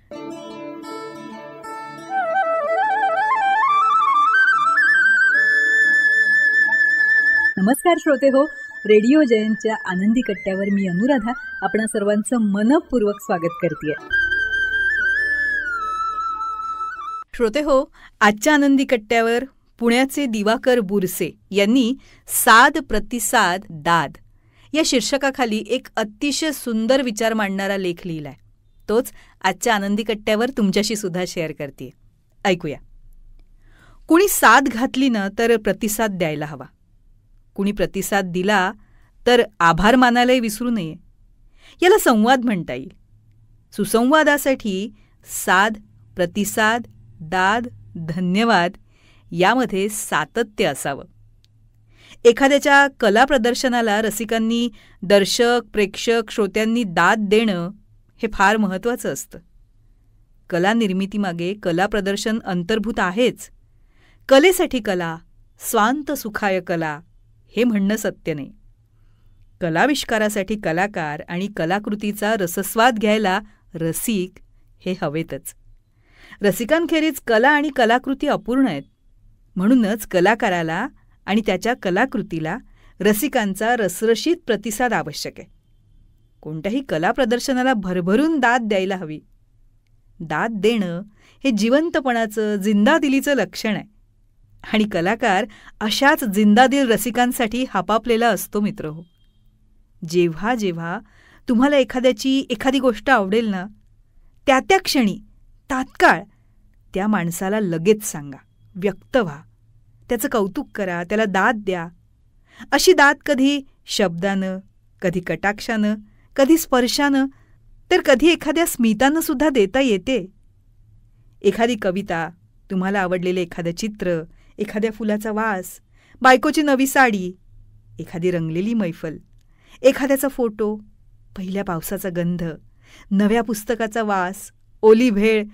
नमस्कार श्रोते हो, रेडिओ जयंतच्या आनंदी कट्ट्यावर मी अनुराधा आपणा सर्वांचं मनपूर्वक स्वागत करते. श्रोते हो, आजच्या आनंदी कट्ट्यावर पुण्याचे दिवाकर बुरसे यांनी साद प्रतिसाद दाद या शीर्षकाखाली एक अतिशय सुंदर विचार मांडणारा लेख लिहिलाय. तोच आजच्या आनंदी कट्ट्यावर तुमच्याशी सुद्धा शेअर करते. ऐकूया. कुणी साद घातली ना तर प्रतिसाद द्यायला हवा. कुणी प्रतिसाद दिला तर आभार मानायलाही विसरू नये. याला संवाद म्हणता येईल. सुसंवादासाठी साद, प्रतिसाद, दाद, धन्यवाद यामध्ये सातत्य असावं. एखाद्याच्या कला प्रदर्शनाला रसिकांनी, दर्शक, प्रेक्षक, श्रोत्यांनी दाद देणं हे फार महत्त्वाचं असतं. कला निर्मितीमागे कला प्रदर्शन अंतर्भूत आहेच. कलेसाठी कला, स्वांत सुखाय कला हे म्हणणं सत्य नाही. कलाविष्कारासाठी कलाकार आणि कलाकृतीचा रसस्वाद घ्यायला रसिक हे हवेतच. रसिकांखेरीज कला आणि कलाकृती अपूर्ण आहेत. म्हणूनच कलाकाराला आणि त्याच्या कलाकृतीला रसिकांचा रसरशीत प्रतिसाद आवश्यक आहे. कोणत्याही कला प्रदर्शनाला भरभरून दाद द्यायला हवी. दाद देणं हे जिवंतपणाचं, जिंदादिलीचं लक्षण आहे. आणि कलाकार अशाच जिंदादिल रसिकांसाठी हापापलेला असतो मित्रहो. जेव्हा जेव्हा तुम्हाला एखादी गोष्ट आवडेल ना, त्या त्या क्षणी तात्काळ त्या माणसाला लगेच सांगा, व्यक्त व्हा, त्याचं कौतुक करा, त्याला दाद द्या. अशी दाद कधी शब्दानं, कधी कटाक्षानं, कधी स्पर्शानं, तर कधी एखाद्या स्मितानं सुद्धा देता येते. एखादी कविता, तुम्हाला आवडलेलं एखादं चित्र, एखाद्या फुलाचा वास, बायकोची नवी साडी, एखादी रंगलेली मैफल, एखाद्याचा फोटो, पहिल्या पावसाचा गंध, नव्या पुस्तकाचा वास, ओली भेळ,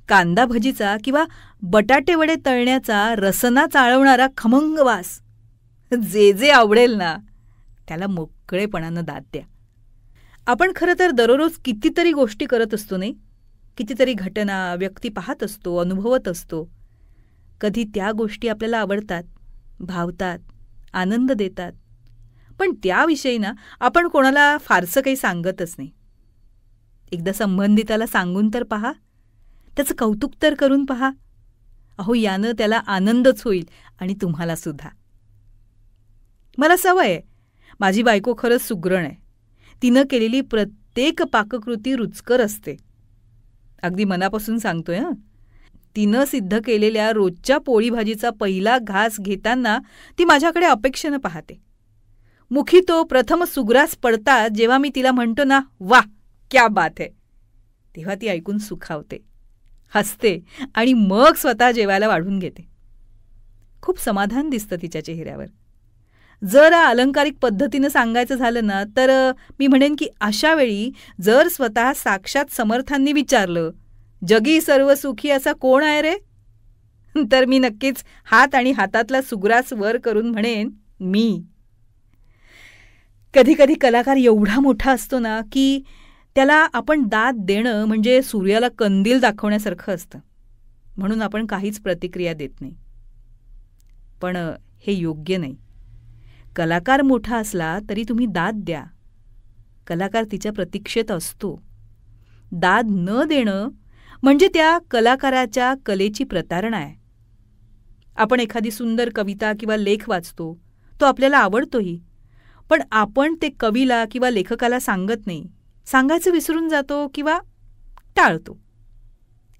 कांदा भजीचा किंवा बटाटे वडे तळण्याचा रसना चाळवणारा खमंग वास, जे जे आवडेल ना त्याला मोकळेपणानं दाद द्या. आपण खरं तर दररोज कितीतरी गोष्टी करत असतो नाही. कितीतरी घटना, व्यक्ती पाहत असतो, अनुभवत असतो. कधी त्या गोष्टी आपल्याला आवडतात, भावतात, आनंद देतात. पण त्याविषयी ना आपण कोणाला फारसं काही सांगतच नाही. एकदा संबंधिताला सांगून तर पहा, त्याचं कौतुक तर करून पहा. अहो, यानं त्याला आनंदच होईल आणि तुम्हाला सुद्धा. मला सवय आहे. माझी बायको खरंच सुगरण आहे. तिनं केलेली प्रत्येक पाककृती रुचकर असते. अगदी मनापासून सांगतोय हं. तिनं सिद्ध केलेल्या रोजच्या पोळी भाजीचा पहिला घास घेताना ती माझ्याकडे अपेक्षेनं पाहते. मुखी तो प्रथम सुग्रास पडता जेव्हा मी तिला म्हणतो ना, वा क्या बात है, तेव्हा ती ऐकून सुखावते, हसते आणि मग स्वतः जेवायला वाढून घेते. खूप समाधान दिसतं तिच्या चेहऱ्यावर. जर अलंकारिक पद्धतीनं सांगायचं झालं ना तर मी म्हणेन की अशा वेळी जर स्वतः साक्षात समर्थांनी विचारलं, जगी सर्व सुखी असा कोण आहे रे, तर मी नक्कीच हात आणि हातातला सुग्रास वर करून म्हणेन, मी. कधी कधी कलाकार एवढा मोठा असतो ना की त्याला आपण दाद देणं म्हणजे सूर्याला कंदील दाखवण्यासारखं असतं. म्हणून आपण काहीच प्रतिक्रिया देत नाही. पण हे योग्य नाही. कलाकार मोठा असला तरी तुम्ही दाद द्या. कलाकार तिच्या प्रतीक्षेत असतो. दाद न देणं म्हणजे त्या कलाकाराच्या कलेची प्रतारणा आहे. आपण एखादी सुंदर कविता किंवा लेख वाचतो, तो आपल्याला आवडतोही, पण आपण ते कवीला किंवा लेखकाला सांगत नाही, सांगायचं विसरून जातो किंवा टाळतो.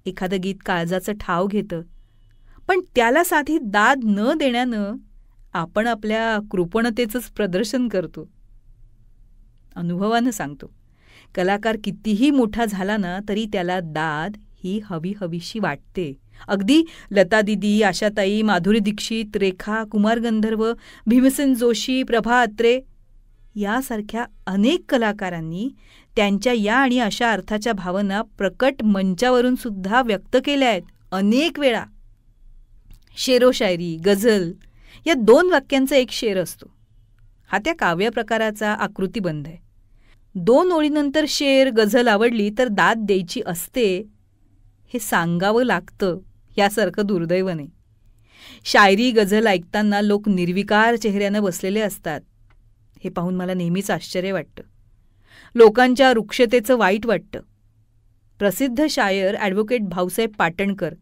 एखादं गीत काळजाचं ठाव घेतं, पण त्याला साधी दाद न देण्यानं आपण आपल्या कृपणतेचंच प्रदर्शन करतो. अनुभवानं सांगतो, कलाकार कितीही मोठा झाला ना तरी त्याला दाद ही हवीशी वाटते. अगदी लता दिदी, आशाताई, माधुरी दीक्षित, रेखा, कुमार गंधर्व, भीमसेन जोशी, प्रभा अत्रे यासारख्या अनेक कलाकारांनी त्यांच्या या आणि अशा अर्थाच्या भावना प्रकट मंचावरून सुद्धा व्यक्त केल्या आहेत अनेक वेळा. शेरोशायरी, गझल या 2 वाक्यांचा एक शेर असतो. हा त्या काव्य प्रकाराचा आकृतिबंध आहे. 2 ओळीनंतर शेर, गझल आवडली तर दाद द्यायची असते हे सांगावं लागतं यासारखं दुर्दैव नाही. शायरी गझल ऐकताना लोक निर्विकार चेहऱ्यानं बसलेले असतात. हे पाहून मला नेहमीच आश्चर्य वाटतं. लोकांच्या रुक्षतेचं वाईट वाटतं. प्रसिद्ध शायर ॲडव्होकेट भाऊसाहेब पाटणकर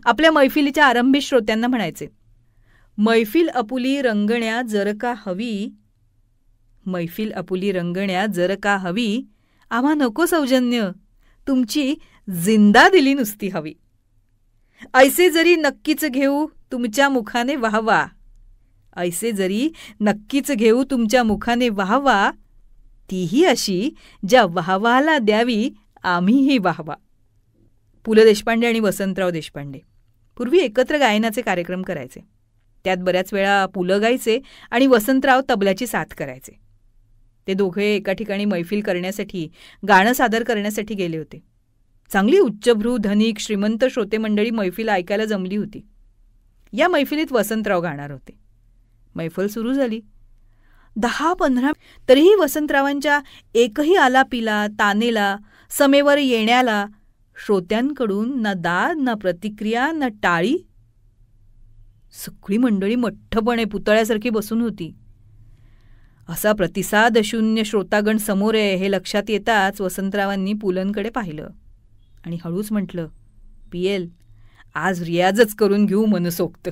आपल्या मैफिलीच्या आरंभी श्रोत्यांना म्हणायचे, मैफिल अपुली रंगण्या जर का हवी, मैफिल अपुली रंगण्या जर का हवी, आम्हा नको सौजन्य, तुमची जिंदा दिली नुसती हवी. ऐसे जरी नक्कीच घेऊ तुमच्या मुखाने वाहवा, ऐसे जरी नक्कीच घेऊ तुमच्या मुखाने वाहवा, तीही अशी ज्या वाहवाला द्यावी आम्हीही वाहवा. पु ल देशपांडे आणि वसंतराव देशपांडे पूर्वी एकत्र गायनाचे कार्यक्रम करायचे. त्यात बऱ्याच वेळा पु ल गायचे आणि वसंतराव तबल्याची साथ करायचे. ते दोघे एका ठिकाणी मैफिल करण्यासाठी, गाणं सादर करण्यासाठी गेले होते. चांगली उच्चभ्रू, धनिक, श्रीमंत श्रोते मंडळी मैफिल ऐकायला जमली होती. या मैफिलीत वसंतराव गाणार होते. मैफल सुरू झाली. 10-15 तरीही वसंतरावांच्या एकही आलापीला, तानेला, समेवर येण्याला श्रोत्यांकडून ना दाद, ना प्रतिक्रिया, ना टाळी. सगळी मंडळी मठ्ठपणे पुतळ्यासारखी बसून होती. असा प्रतिसाद शून्य श्रोतागण समोर आहे हे लक्षात येताच वसंतरावांनी पुलंकडे पाहिलं आणि हळूच म्हटलं, पिएल, आज रियाजच करून घेऊ मनसोक्त.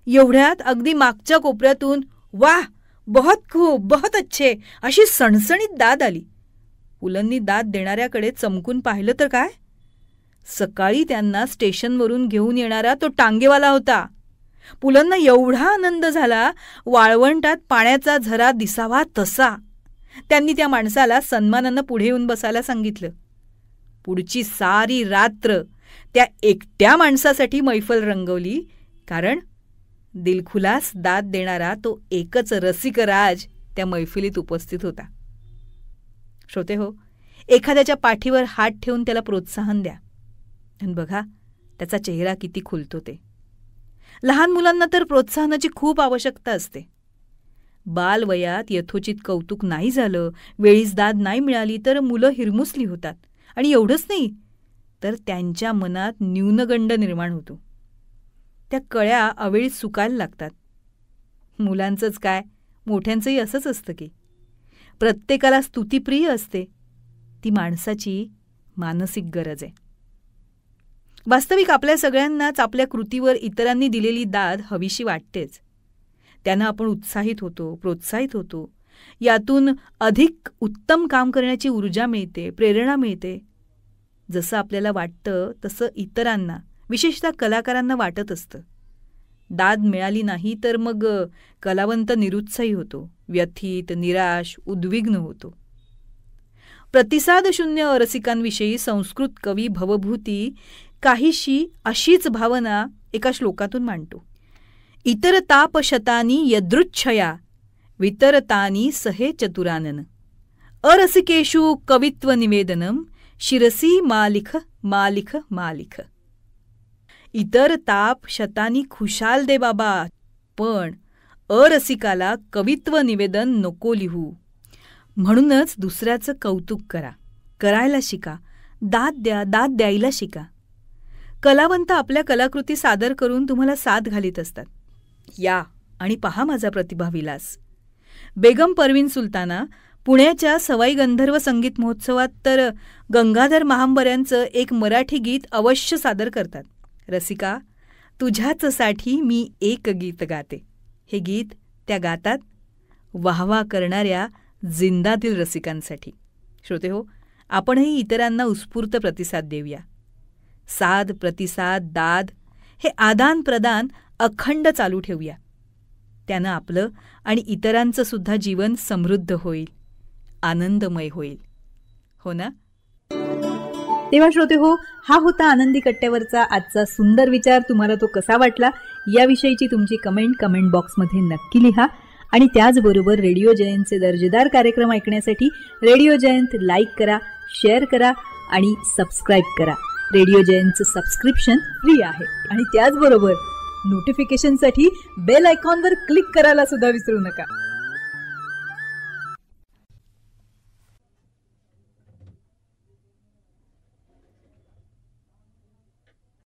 एवढ्यात अगदी मागच्या कोपऱ्यातून वाह, बहुत खूप, बहुत अच्छे अशी सणसणीत दाद आली. पुलंनी दाद देणाऱ्याकडे चमकून पाहिलं तर काय, सकाळी त्यांना स्टेशनवरून घेऊन येणारा तो टांगेवाला होता. पुलंना एवढा आनंद झाला, वाळवंटात पाण्याचा झरा दिसावा तसा. त्यांनी त्या माणसाला सन्मानानं पुढे येऊन बसायला सांगितलं. पुढची सारी रात्र त्या एकट्या माणसासाठी मैफल रंगवली, कारण दिलखुलास दाद देणारा तो एकच रसिक राज त्या मैफिलीत उपस्थित होता. श्रोते हो, एखाद्याच्या पाठीवर हात ठेवून त्याला प्रोत्साहन द्या आणि बघा त्याचा चेहरा किती खुलतो ते. लहान मुलांना तर प्रोत्साहनाची खूप आवश्यकता असते. बालवयात यथोचित कौतुक नाही झालं, वेळीच दाद नाही मिळाली तर मुलं हिरमुसली होतात आणि एवढंच नाही तर त्यांच्या मनात न्यूनगंड निर्माण होतो. त्या कळ्या अवेळीत सुकायला लागतात. मुलांचंच काय, मोठ्यांचंही असंच असतं की प्रत्येकाला स्तुतिप्रिय असते. ती माणसाची मानसिक गरज आहे. वास्तविक आपल्या सगळ्यांनाच आपल्या कृतीवर इतरांनी दिलेली दाद हवीशी वाटतेच. त्यानं आपण उत्साहित होतो, प्रोत्साहित होतो. यातून अधिक उत्तम काम करण्याची ऊर्जा मिळते, प्रेरणा मिळते. जसं आपल्याला वाटतं तसं इतरांना, विशेषतः कलाकारांना वाटत असतं. दाद मिळाली नाही तर मग कलावंत निरुत्साही होतो, व्यथित, निराश, उद्विग्न होतो. प्रतिसाद शून्य रसिकांविषयी संस्कृत कवी भवभूती काहीशी अशीच भावना एका श्लोकातून मांडतो. इतरताप शतानी यदृच्छया वितरतानी सहे चतुरानन अरसिकेषु कवित्व निवेदनम शिरसी मालिख मालिख मालिख. इतर ताप शतानी खुशाल दे बाबा, पण अरसिकाला कवित्व निवेदन नको लिहू. म्हणूनच दुसऱ्याचं कौतुक करा, करायला शिका, दाद द्या, दाद द्यायला शिका. कलावंत आपल्या कलाकृती सादर करून तुम्हाला साथ घालीत असतात. या आणि पहा माझा प्रतिभाविलास. बेगम परवीन सुलताना पुण्याच्या सवाई गंधर्व संगीत महोत्सवात तर गंगाधर महांबऱ्यांचं एक मराठी गीत अवश्य सादर करतात. रसिका, तुझ्याचसाठी मी एक गीत गाते. हे गीत त्या गातात वाहवा करणाऱ्या जिंदातील रसिकांसाठी. श्रोते हो, आपणही इतरांना उत्स्फूर्त प्रतिसाद देऊया. साद, प्रतिसाद, दाद हे आदान प्रदान अखंड चालू ठेवूया. त्यानं आपलं आणि इतरांचं सुद्धा जीवन समृद्ध होईल, आनंदमय होईल. हो ना? तेव्हा श्रोते हो, हा होता आनंदी कट्ट्यावरचा आजचा सुंदर विचार. तुम्हाला तो कसा वाटला याविषयीची तुमची कमेंट बॉक्समध्ये नक्की लिहा. आणि त्याचबरोबर रेडिओ जयंतचे दर्जेदार कार्यक्रम ऐकण्यासाठी रेडिओ जयंत लाईक करा, शेअर करा आणि सबस्क्राईब करा. रेडिओ जयंतचं सबस्क्रिप्शन फ्री आहे. आणि त्याचबरोबर नोटिफिकेशनसाठी बेल आयकॉनवर क्लिक करायला सुद्धा विसरू नका.